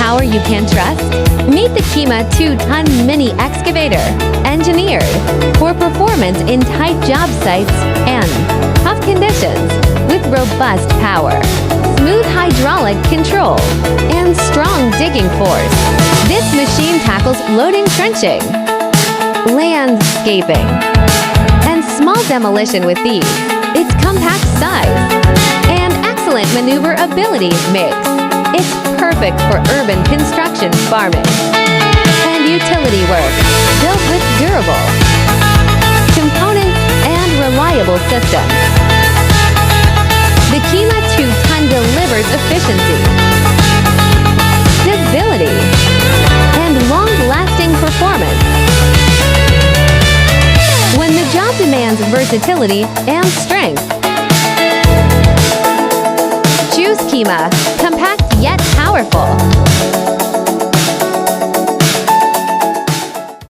power you can trust? Meet the Kima 2-ton Mini Excavator, engineered for performance in tight job sites and tough conditions, with robust power, smooth hydraulic control, and strong digging force. This machine tackles loading, trenching, landscaping, and small demolition with ease. Its compact size and excellent maneuverability makes it perfect for urban construction, farming, and utility work. Built with durable components and reliable systems, the Kima 2-ton delivers efficiency, stability, and long-lasting performance. When the job demands versatility and strength, choose Kima, compact yet powerful.